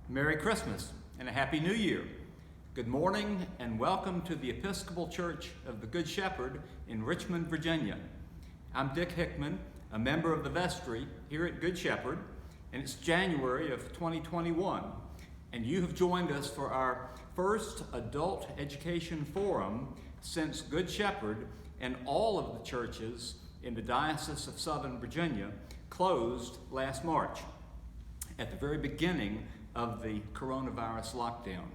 Merry Christmas and a Happy New Year. Good morning and welcome to the Episcopal Church of the Good Shepherd in Richmond, Virginia. I'm Dick Hickman, a member of the vestry here at Good Shepherd, and it's January of 2021, and you have joined us for our first adult education forum since Good Shepherd and all of the churches in the Diocese of Southern Virginia closed last March at the very beginning of the coronavirus lockdown.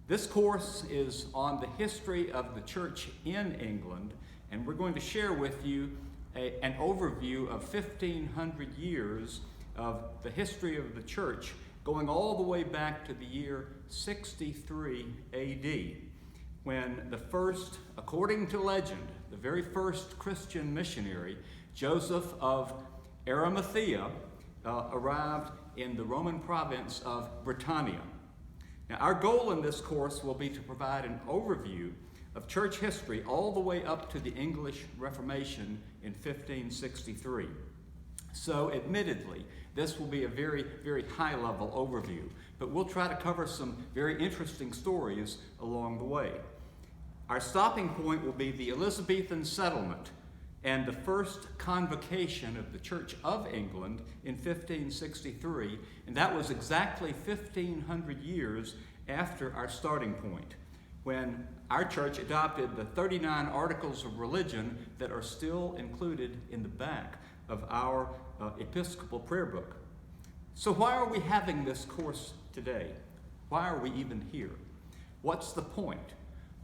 This course is on the history of the church in England, and we're going to share with you an overview of 1,500 years of the history of the church, going all the way back to the year 63 AD, when the first, according to legend, the very first Christian missionary, Joseph of Arimathea, arrived in the Roman province of Britannia. Now, our goal in this course will be to provide an overview of church history all the way up to the English Reformation in 1563. So, admittedly, this will be a very, very high-level overview, but we'll try to cover some very interesting stories along the way. Our stopping point will be the Elizabethan settlement and the first convocation of the Church of England in 1563, and that was exactly 1,500 years after our starting point, when our church adopted the 39 Articles of Religion that are still included in the back of our Episcopal prayer book. So why are we having this course today? Why are we even here? What's the point?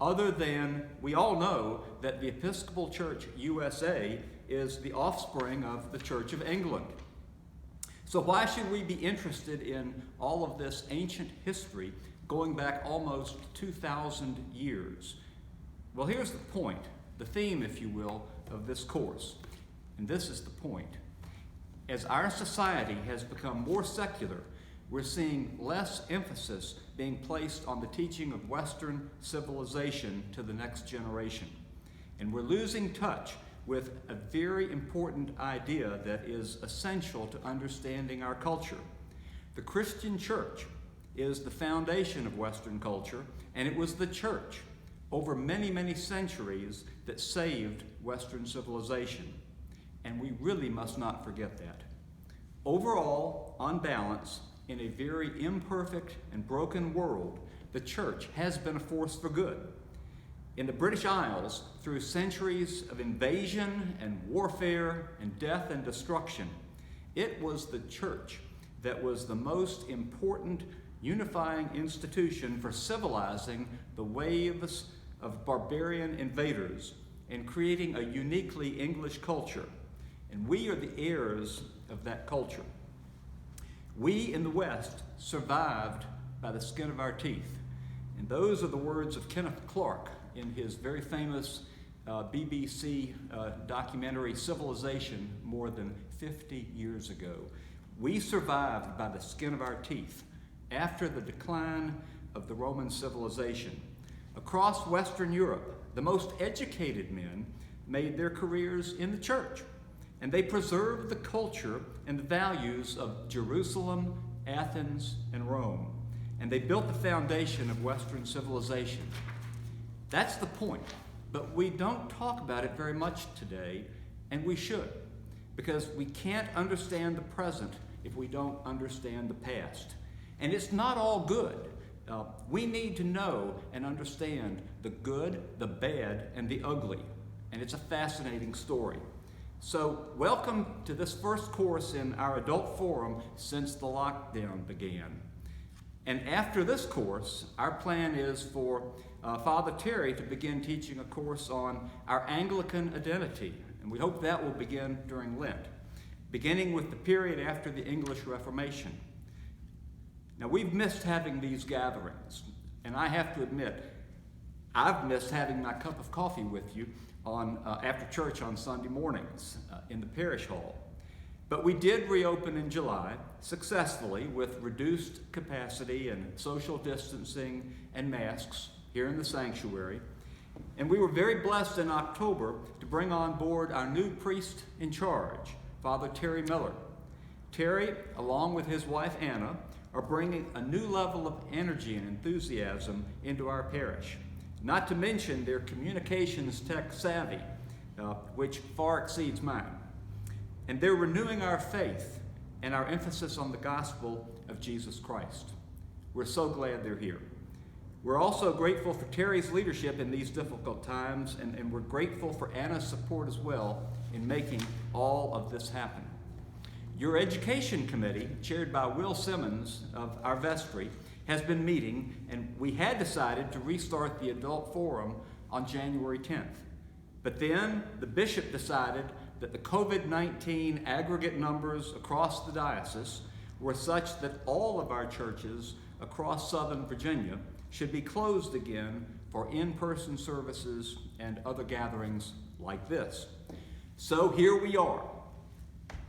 Other than we all know that the Episcopal Church USA is the offspring of the Church of England. So why should we be interested in all of this ancient history going back almost 2,000 years? Well, here's the point, the theme, if you will, of this course. And this is the point. As our society has become more secular, we're seeing less emphasis being placed on the teaching of Western civilization to the next generation. And we're losing touch with a very important idea that is essential to understanding our culture. The Christian church is the foundation of Western culture, and it was the church over many, many centuries that saved Western civilization. And we really must not forget that. Overall, on balance, in a very imperfect and broken world, the church has been a force for good. In the British Isles, through centuries of invasion and warfare and death and destruction, it was the church that was the most important unifying institution for civilizing the waves of barbarian invaders and creating a uniquely English culture. And we are the heirs of that culture. We in the West survived by the skin of our teeth. And those are the words of Kenneth Clark in his very famous BBC documentary Civilization more than 50 years ago. We survived by the skin of our teeth after the decline of the Roman civilization. Across Western Europe, the most educated men made their careers in the church. And they preserved the culture and the values of Jerusalem, Athens, and Rome. And they built the foundation of Western civilization. That's the point. But we don't talk about it very much today, and we should. Because we can't understand the present if we don't understand the past. And it's not all good. We need to know and understand the good, the bad, and the ugly. And it's a fascinating story. So, welcome to this first course in our adult forum since the lockdown began. And after this course, our plan is for Father Terry to begin teaching a course on our Anglican identity. And we hope that will begin during Lent, beginning with the period after the English Reformation. Now, we've missed having these gatherings, and I have to admit, I've missed having my cup of coffee with you after church on Sunday mornings in the parish hall. But we did reopen in July successfully with reduced capacity and social distancing and masks here in the sanctuary. And we were very blessed in October to bring on board our new priest in charge, Father Terry Miller. Terry, along with his wife Anna, are bringing a new level of energy and enthusiasm into our parish. Not to mention their communications tech savvy, which far exceeds mine. And they're renewing our faith and our emphasis on the gospel of Jesus Christ. We're so glad they're here. We're also grateful for Terry's leadership in these difficult times, and we're grateful for Anna's support as well in making all of this happen. Your education committee, chaired by Will Simmons of our vestry, has been meeting, and we had decided to restart the adult forum on January 10th. But then the bishop decided that the COVID-19 aggregate numbers across the diocese were such that all of our churches across Southern Virginia should be closed again for in-person services and other gatherings like this. So here we are.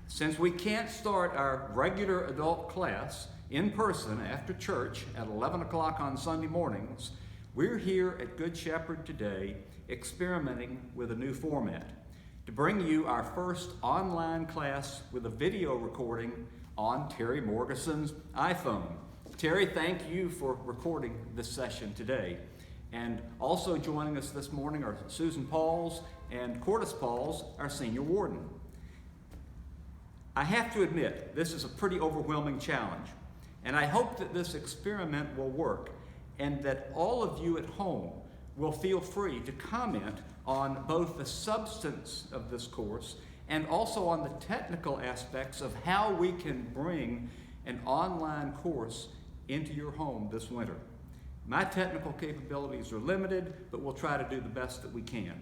Since we can't start our regular adult class in person after church at 11 o'clock on Sunday mornings, we're here at Good Shepherd today experimenting with a new format to bring you our first online class with a video recording on Terry Morgeson's iPhone. Terry, thank you for recording this session today. And also joining us this morning are Susan Pauls and Cordis Pauls, our senior warden. I have to admit, this is a pretty overwhelming challenge, and I hope that this experiment will work and that all of you at home will feel free to comment on both the substance of this course and also on the technical aspects of how we can bring an online course into your home this winter. My technical capabilities are limited, but we'll try to do the best that we can.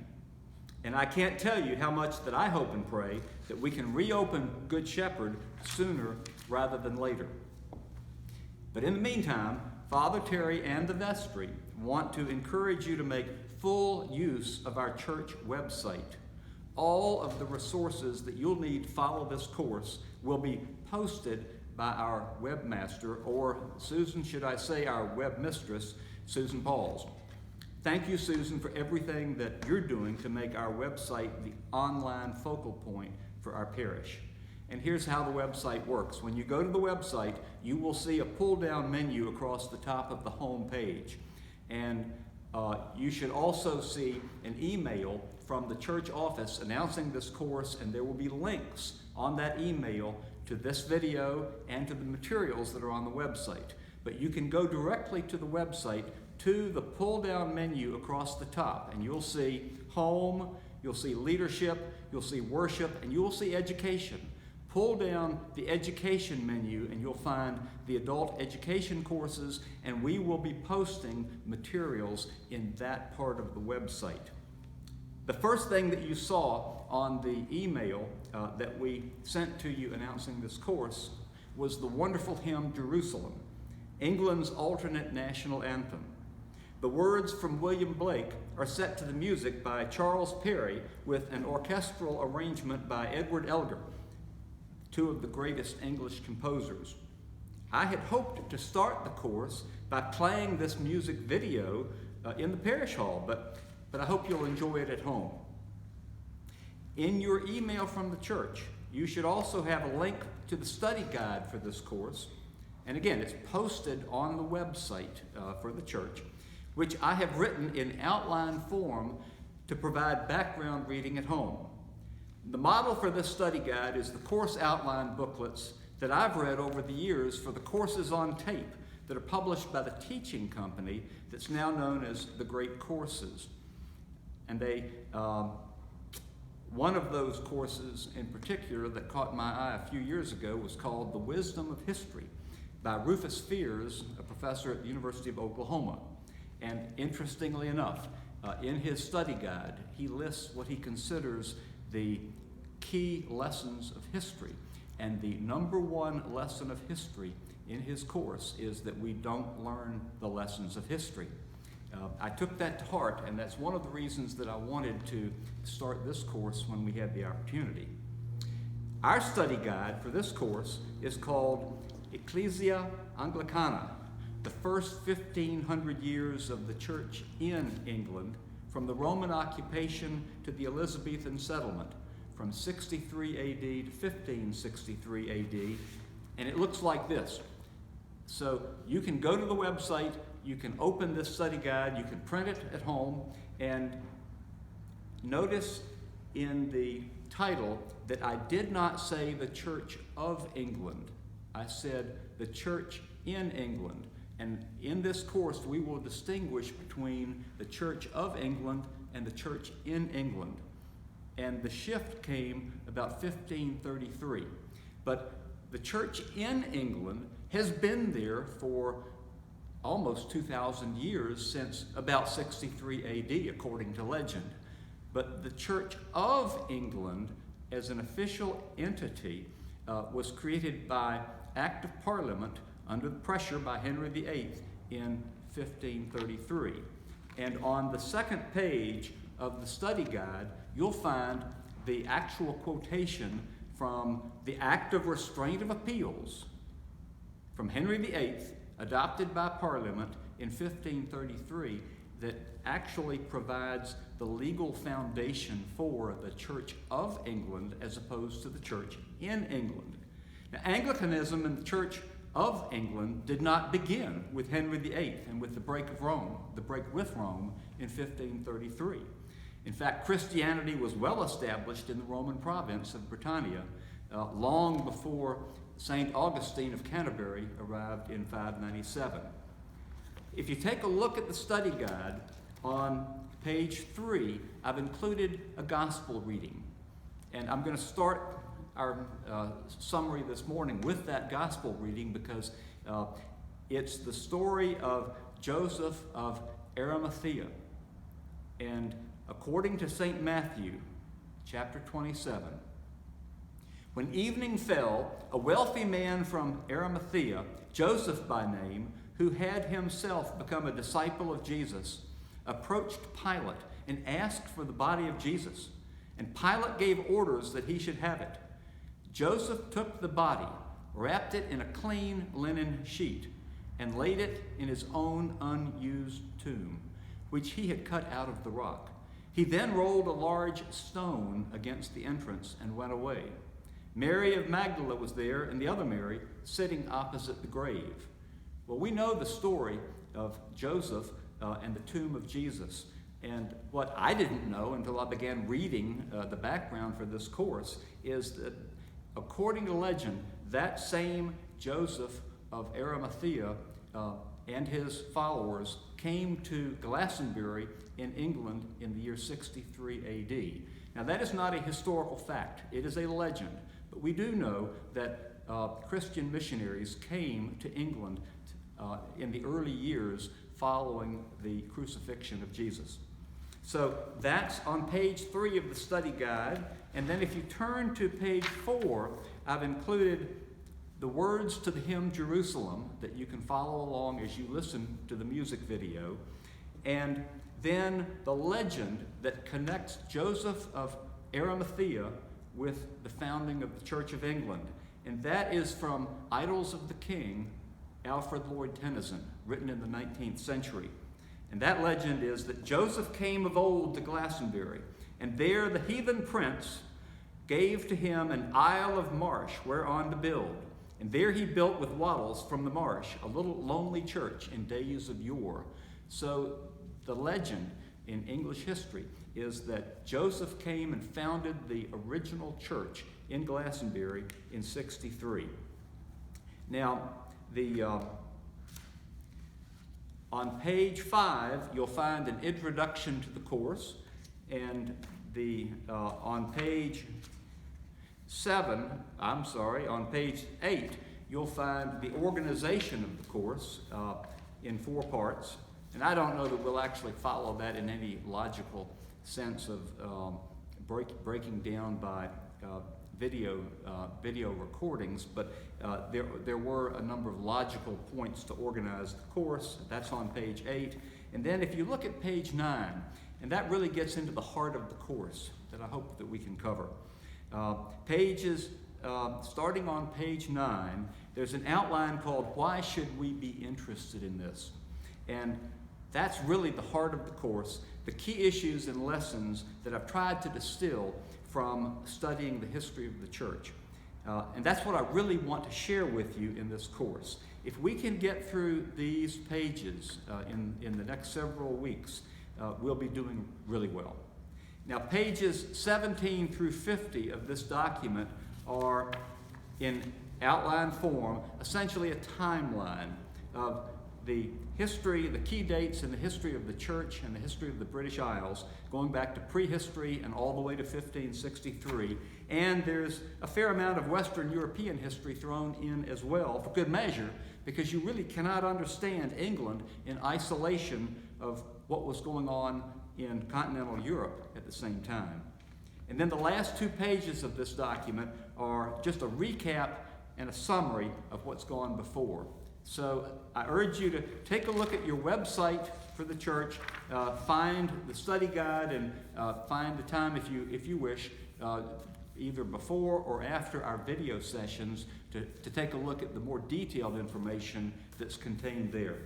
And I can't tell you how much that I hope and pray that we can reopen Good Shepherd sooner rather than later. But in the meantime, Father Terry and the vestry want to encourage you to make full use of our church website. All of the resources that you'll need to follow this course will be posted by our webmaster, or Susan, should I say our webmistress, Susan Pauls. Thank you, Susan, for everything that you're doing to make our website the online focal point for our parish. And here's how the website works. When you go to the website, you will see a pull-down menu across the top of the home page. And you should also see an email from the church office announcing this course, and there will be links on that email to this video and to the materials that are on the website. But you can go directly to the website to the pull-down menu across the top, and you'll see home, you'll see leadership, you'll see worship, and you'll see education. Pull down the education menu and you'll find the adult education courses, and we will be posting materials in that part of the website. The first thing that you saw on the email that we sent to you announcing this course was the wonderful hymn Jerusalem, England's alternate national anthem. The words from William Blake are set to the music by Charles Perry with an orchestral arrangement by Edward Elgar, two of the greatest English composers. I had hoped to start the course by playing this music video in the parish hall, but I hope you'll enjoy it at home. In your email from the church, you should also have a link to the study guide for this course. And again, it's posted on the website for the church, which I have written in outline form to provide background reading at home. The model for this study guide is the course outline booklets that I've read over the years for the courses on tape that are published by the teaching company that's now known as The Great Courses. And one of those courses in particular that caught my eye a few years ago was called The Wisdom of History by Rufus Fears, a professor at the University of Oklahoma. And interestingly enough, in his study guide, he lists what he considers the key lessons of history. And the number one lesson of history in his course is that we don't learn the lessons of history. I took that to heart, and that's one of the reasons that I wanted to start this course when we had the opportunity. Our study guide for this course is called Ecclesia Anglicana, the first 1,500 years of the church in England, from the Roman occupation to the Elizabethan settlement, from 63 AD to 1563 AD, and it looks like this. So you can go to the website, you can open this study guide, you can print it at home, and notice in the title that I did not say the Church of England. I said the Church in England. And in this course, we will distinguish between the Church of England and the Church in England. And the shift came about 1533. But the Church in England has been there for almost 2,000 years, since about 63 AD, according to legend. But the Church of England, as an official entity, was created by Act of Parliament under pressure by Henry VIII in 1533. And on the second page of the study guide, you'll find the actual quotation from the Act of Restraint of Appeals from Henry VIII, adopted by Parliament in 1533, that actually provides the legal foundation for the Church of England as opposed to the Church in England. Now, Anglicanism in the Church of England did not begin with Henry VIII and with the break with Rome in 1533. In fact, Christianity was well established in the Roman province of Britannia long before St. Augustine of Canterbury arrived in 597. If you take a look at the study guide, on page 3, I've included a gospel reading. And I'm going to start our summary this morning with that gospel reading because it's the story of Joseph of Arimathea. And according to St. Matthew, chapter 27, when evening fell, a wealthy man from Arimathea, Joseph by name, who had himself become a disciple of Jesus, approached Pilate and asked for the body of Jesus. And Pilate gave orders that he should have it. Joseph took the body, wrapped it in a clean linen sheet, and laid it in his own unused tomb, which he had cut out of the rock. He then rolled a large stone against the entrance and went away. Mary of Magdala was there, and the other Mary sitting opposite the grave. Well, we know the story of Joseph and the tomb of Jesus. And what I didn't know until I began reading the background for this course is that, according to legend, that same Joseph of Arimathea and his followers came to Glastonbury in England in the year 63 AD. Now, that is not a historical fact. It is a legend. But we do know that Christian missionaries came to England in the early years following the crucifixion of Jesus. So that's on page 3 of the study guide. And then if you turn to page 4, I've included the words to the hymn Jerusalem that you can follow along as you listen to the music video. And then the legend that connects Joseph of Arimathea with the founding of the Church of England. And that is from Idylls of the King, Alfred Lord Tennyson, written in the 19th century. And that legend is that Joseph came of old to Glastonbury, and there the heathen prince gave to him an isle of marsh whereon to build. And there he built with wattles from the marsh a little lonely church in days of yore. So the legend in English history is that Joseph came and founded the original church in Glastonbury in 63. Now, on page 5, you'll find an introduction to the course, and on page 8, you'll find the organization of the course in 4 parts. And I don't know that we'll actually follow that in any logical sense of breaking down by video recordings, but there were a number of logical points to organize the course. That's on page 8. And then if you look at page 9, and that really gets into the heart of the course that I hope that we can cover. Starting on page 9, there's an outline called Why Should We Be Interested in This? And that's really the heart of the course, the key issues and lessons that I've tried to distill from studying the history of the church. And that's what I really want to share with you in this course. If we can get through these pages in the next several weeks, we'll be doing really well. Now, pages 17 through 50 of this document are in outline form, essentially a timeline of the history, the key dates in the history of the church and the history of the British Isles, going back to prehistory and all the way to 1563. And there's a fair amount of Western European history thrown in as well, for good measure, because you really cannot understand England in isolation of what was going on in continental Europe at the same time. And then the last 2 pages of this document are just a recap and a summary of what's gone before. So I urge you to take a look at your website for the church, find the study guide, and find the time, if you wish, either before or after our video sessions, to take a look at the more detailed information that's contained there.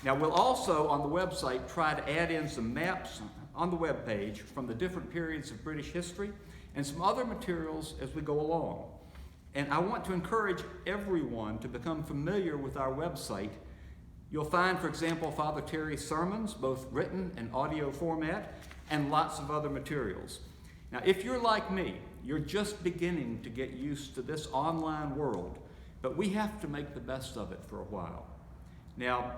Now, we'll also, on the website, try to add in some maps on the web page from the different periods of British history and some other materials as we go along. And I want to encourage everyone to become familiar with our website. You'll find, for example, Father Terry's sermons, both written and audio format, and lots of other materials. Now, if you're like me, you're just beginning to get used to this online world, but we have to make the best of it for a while. Now,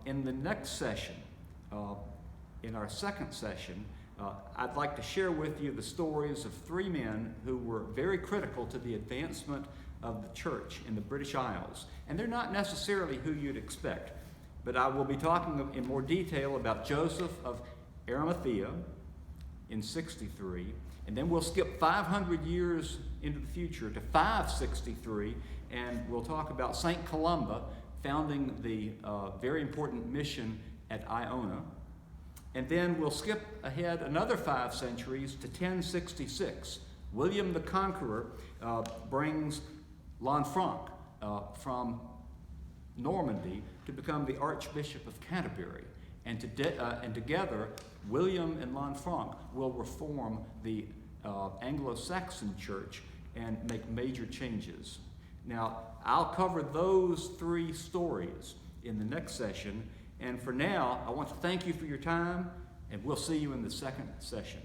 in the next session, in our second session, I'd like to share with you the stories of 3 men who were very critical to the advancement of the church in the British Isles. And they're not necessarily who you'd expect, but I will be talking in more detail about Joseph of Arimathea in 63, and then we'll skip 500 years into the future to 563, and we'll talk about St. Columba founding the very important mission at Iona. And then we'll skip ahead another 5 centuries to 1066. William the Conqueror brings Lanfranc from Normandy to become the Archbishop of Canterbury. And together, William and Lanfranc will reform the Anglo-Saxon church and make major changes. Now, I'll cover those 3 stories in the next session. And for now, I want to thank you for your time, and we'll see you in the second session.